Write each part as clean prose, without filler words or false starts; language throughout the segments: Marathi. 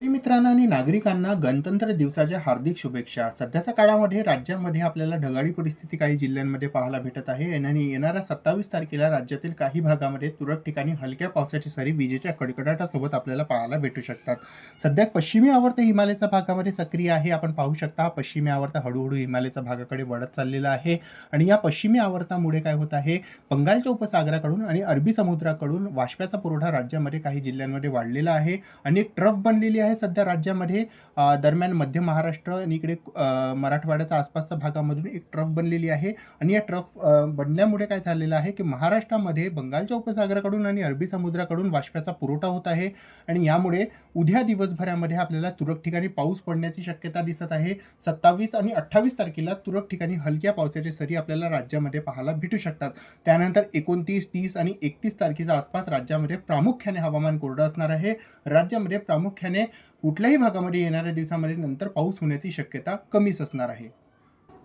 मित्रांनो आणि नागरिकांना गणतंत्र दिवसाच्या हार्दिक शुभेच्छा. सध्याच्या काळामध्ये राज्यामध्ये आपल्याला ढगाळी परिस्थिती काही जिल्ह्यांमध्ये पाहायला भेटत आहे आणि येणाऱ्या 27 तारखेला राज्यातील काही भागामध्ये तुरळक ठिकाणी हलक्या पावसाची सरी विजेच्या कडकडाटासोबत आपल्याला पाहायला भेटू शकतात. सध्या पश्चिमी आवर्त हिमालयाच्या भागामध्ये सक्रिय आहे. आपण पाहू शकता पश्चिमी आवर्त हळूहळू हिमालयाच्या भागाकडे वळत चाललेला आहे आणि या पश्चिमी आवर्तामुळे काय होत आहे, बंगालच्या उपसागराकडून आणि अरबी समुद्राकडून वाष्पाचा पुरवठा राज्यामध्ये काही जिल्ह्यांमध्ये वाढलेला आहे आणि एक ट्रफ बनलेली आहे सध्या राज्यामध्ये. दरम्यान मध्य महाराष्ट्र आणि इकडे मराठवाड्याच्या आसपासच्या भागामधून एक ट्रफ बनलेली आहे आणि या ट्रफ बनल्यामुळे काय झालेलं आहे की महाराष्ट्रामध्ये बंगालच्या उपसागराकडून आणि अरबी समुद्राकडून वाष्पाचा पुरवठा होत आहे आणि यामुळे उद्या दिवसभरामध्ये आपल्याला तुरळक ठिकाणी पाऊस पडण्याची शक्यता दिसत आहे. 27 आणि 28 तारखेला तुरळक ठिकाणी हलक्या पावसाची सरी आपल्याला राज्यामध्ये पाहायला भेटू शकतात. त्यानंतर 29, 30 आणि 31 तारखेच्या आसपास राज्यामध्ये प्रामुख्याने हवामान कोरडं असणार आहे. राज्यामध्ये प्रामुख्याने कुठल्याही भागामध्ये येणाऱ्या दिवसामध्ये नंतर पाऊस होण्याची शक्यता कमीच असणार आहे.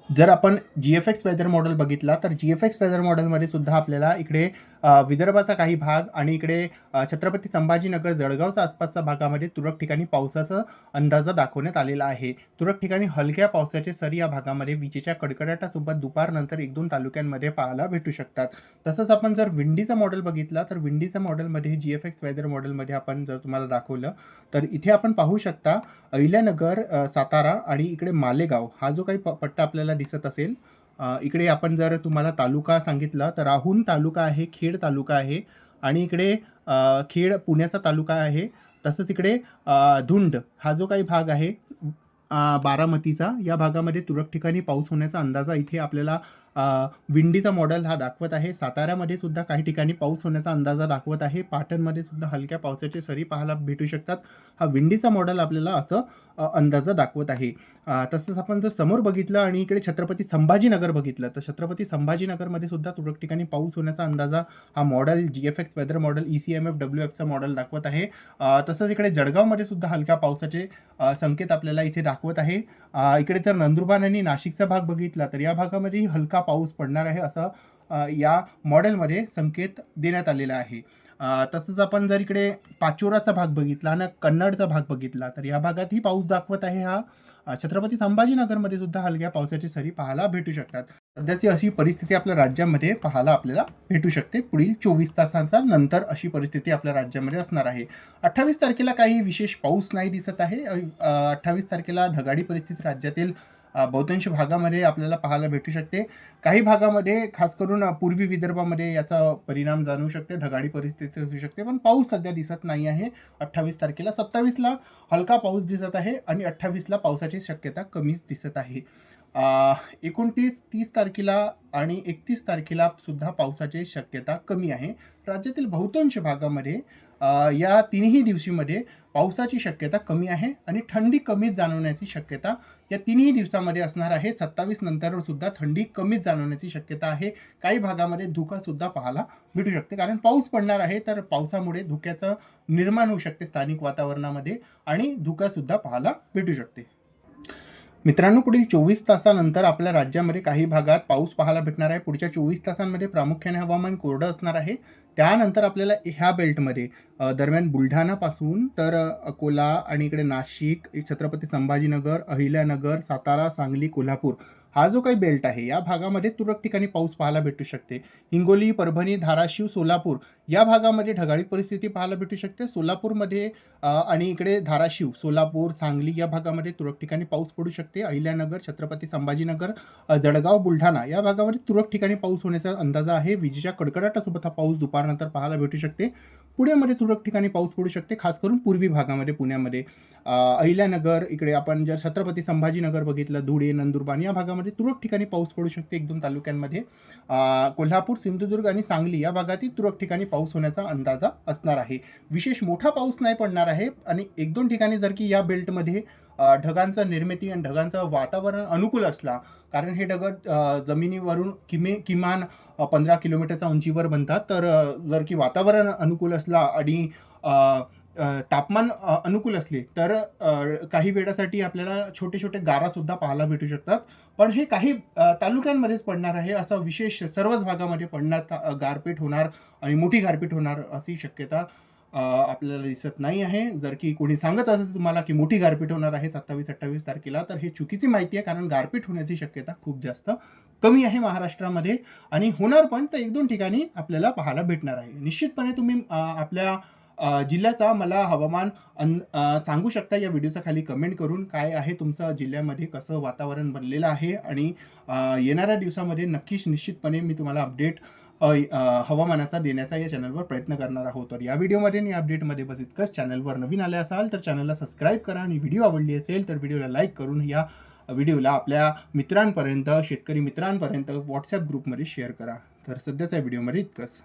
जर आपण GFX वेदर मॉडेल बघितला तर GFX वेदर मॉडेलमध्ये सुद्धा आपल्याला इकडे विदर्भाचा काही भाग आणि इकडे छत्रपती संभाजीनगर जळगावच्या आसपासच्या भागामध्ये तुरळक ठिकाणी पावसाचा अंदाज दाखवण्यात आलेला आहे. तुरळक ठिकाणी हलक्या पावसाचे सरी या भागामध्ये विजेच्या कडकडाटासोबत दुपारनंतर 1-2 तालुक्यांमध्ये पाहायला भेटू शकतात. तसंच आपण जर विंडीचा मॉडेल बघितला तर विंडीच्या मॉडेलमध्ये GFX वेदर मॉडेलमध्ये आपण जर तुम्हाला दाखवलं तर इथे आपण पाहू शकता अहिल्यानगर, सातारा आणि इकडे मालेगाव हा जो काही पट्टा आपल्याला दिसत असेल. इकडे आपण जर तुम्हाला तालुका सांगितला तर राहुन तालुका आहे, खेड तालुका आहे आणि इकडे खेड पुण्याचा तालुका आहे. तसंच इकडे धुंड हा जो काही भाग आहे बारामतीचा, या भागामध्ये तुरळक ठिकाणी पाऊस होण्याचा अंदाजा इथे आपल्याला विंडीचा मॉडेल हा दाखवत आहे. साताऱ्यामध्ये सुद्धा काही ठिकाणी पाऊस होण्याचा अंदाजा दाखवत आहे. पाटणमध्ये सुद्धा हलक्या पावसाची सरी पाहायला भेटू शकतात. हा विंडीचा मॉडेल आपल्याला असं अंदाजा दाखवत आहे. तसंच आपण जर समोर बघितलं आणि इकडे छत्रपती संभाजीनगर बघितलं तर छत्रपती संभाजीनगरमध्ये सुद्धा तुरळक ठिकाणी पाऊस होण्याचा अंदाजा हा मॉडेल GFX वेदर मॉडेल ECMFWFचा मॉडेल दाखवत आहे. तसंच इकडे जळगावमध्ये सुद्धा हलक्या पावसाचे संकेत आपल्याला इथे दाखवत आहे. इकडे जर नंदुरबार आणि नाशिकचा भाग बघितला तर या भागामध्ये हलका पाऊस पडणार आहे असं या मॉडेलमध्ये संकेत देण्यात आलेला आहे. तसंच आपण जर इकडे पाचोराचा भाग बघितला आणि कन्नडचा भाग बघितला तर या भागातही पाऊस दाखवत आहे. हा छत्रपती संभाजीनगरमध्ये सुद्धा हलक्या पावसाची सरी पाहायला भेटू शकतात. सध्याची अशी परिस्थिती आपल्या राज्यामध्ये पाहायला आपल्याला भेटू शकते. पुढील 24 तासांचा नंतर अशी परिस्थिती आपल्या राज्यामध्ये असणार आहे. 28 तारखेला काही विशेष पाऊस नाही दिसत आहे. 28 तारखेला ढगाळी परिस्थिती राज्यातील बहुतांश भागामध्ये आपल्याला पाहायला भेटू शकते. काही भागामध्ये खास करून पूर्वी विदर्भामध्ये याचा परिणाम जाणवू शकते, ढगाळी परिस्थिती असू शकते, पण पाऊस सध्या दिसत नाही आहे 28 तारखेला. 27ला हलका पाऊस दिसत आहे आणि 28ला पावसाची शक्यता कमीच दिसत आहे. 29, 30 तारखेला आणि 31 तारखेला सुद्धा पावसाची शक्यता कमी आहे. राज्यातील बहुतांश भागामध्ये या तिन्ही दिवशीमध्ये पावसाची शक्यता कमी आहे आणि थंडी कमीच जाणवण्याची शक्यता या तिन्ही दिवसामध्ये असणार आहे. 27 नंतर सुद्धा थंडी कमीच जाणवण्याची शक्यता आहे. काही भागामध्ये धुकं सुद्धा पाहायला भेटू शकते, कारण पाऊस पडणार आहे तर पावसामुळे धुक्याचं निर्माण होऊ शकते स्थानिक वातावरणामध्ये आणि धुकं सुद्धा पाहायला भेटू शकते. मित्रांनो, पुढील 24 तासानंतर आपल्या राज्यामध्ये काही भागात पाऊस पाहायला भेटणार आहे. पुढच्या 24 तासांमध्ये प्रामुख्याने हवामान कोरडं असणार आहे. त्यानंतर आपल्याला ह्या बेल्टमध्ये दरम्यान बुलढाणापासून तर अकोला आणि इकडे नाशिक, छत्रपती संभाजीनगर, अहिल्यानगर, सातारा, सांगली, कोल्हापूर हा जो काही बेल्ट आहे या भागामध्ये तुरळक ठिकाणी पाऊस पाहायला भेटू शकते. हिंगोली, परभणी, धाराशिव, सोलापूर या भागामध्ये ढगाळी परिस्थिती पाहायला भेटू शकते. सोलापूरमध्ये आणि इकडे धाराशिव, सोलापूर, सांगली या भागामध्ये तुरळक ठिकाणी पाऊस पडू शकते. अहिल्यानगर, छत्रपती संभाजीनगर, जळगाव, बुलढाणा या भागामध्ये तुरळक ठिकाणी पाऊस होण्याचा अंदाज आहे. विजेच्या कडकडाटासोबत हा पाऊस दुपारनंतर पाहायला भेटू शकते. पुण्यामध्ये तुरळक ठिकाणी पाऊस पडू शकते, खास करून पूर्वी भागामध्ये. पुण्यामध्ये अहिल्यानगर, इकडे आपण जर छत्रपती संभाजीनगर बघितलं, धुळे, नंदुरबार या भागामध्ये तुरळक ठिकाणी पाऊस पडू शकते 1-2 तालुक्यांमध्ये. कोल्हापूर, सिंधुदुर्ग आणि सांगली या भागातही तुरळक ठिकाणी पाऊस होण्याचा अंदाजा असणार आहे. विशेष मोठा पाऊस नाही पडणार आहे आणि 1-2 ठिकाणी जर की या बेल्टमध्ये ढगांचं निर्मिती आणि ढगांचं वातावरण अनुकूल असला, कारण हे ढग जमिनीवरून किमान 15 किलोमीटरच्या उंचीवर बनतात, तर जर की वातावरण अनुकूल असला आणि तापमान अनुकूल असले तर काही वेळासाठी आपल्याला छोटे छोटे गारासुद्धा पाहायला भेटू शकतात. पण हे काही तालुक्यांमध्येच पडणार आहे, असं विशेष सर्वच भागामध्ये पडण्यात गारपीट होणार आणि मोठी गारपीट होणार अशी शक्यता आपल्याला दिसत नाही आहे. जर की कोणी सांगत असेल तुम्हाला की मोठी गारपीट होणार आहे 27-28 तारखेला, तर हे चुकीची माहिती आहे. कारण गारपीट होण्याची शक्यता खूप जास्त कमी आहे महाराष्ट्रामध्ये आणि होणार पण तर 1-2 ठिकाणी आपल्याला पाहायला भेटणार आहे. निश्चितपणे तुम्ही आपल्या जिल्ह्याचा मला हवामान सांगू शकता या व्हिडिओच्या खाली कमेंट करून. काय आहे तुमचं जिल्ह्यामध्ये कसं वातावरण बनलेलं आहे आणि येणाऱ्या दिवसामध्ये नक्कीच निश्चितपणे मी तुम्हाला अपडेट हवामानाचा देण्याचा या चॅनलवर प्रयत्न करणार आहोत. तर या व्हिडिओमध्ये आणि अपडेटमध्ये बस इतकंच. चॅनलवर नवीन आले असाल तर चॅनलला सबस्क्राईब करा आणि व्हिडिओ आवडली असेल तर व्हिडिओला लाईक करून या व्हिडिओला आपल्या मित्रांपर्यंत, शेतकरी मित्रांपर्यंत WhatsApp ग्रुपमध्ये शेअर करा. तर सध्याच्या व्हिडिओमध्ये इतकंच.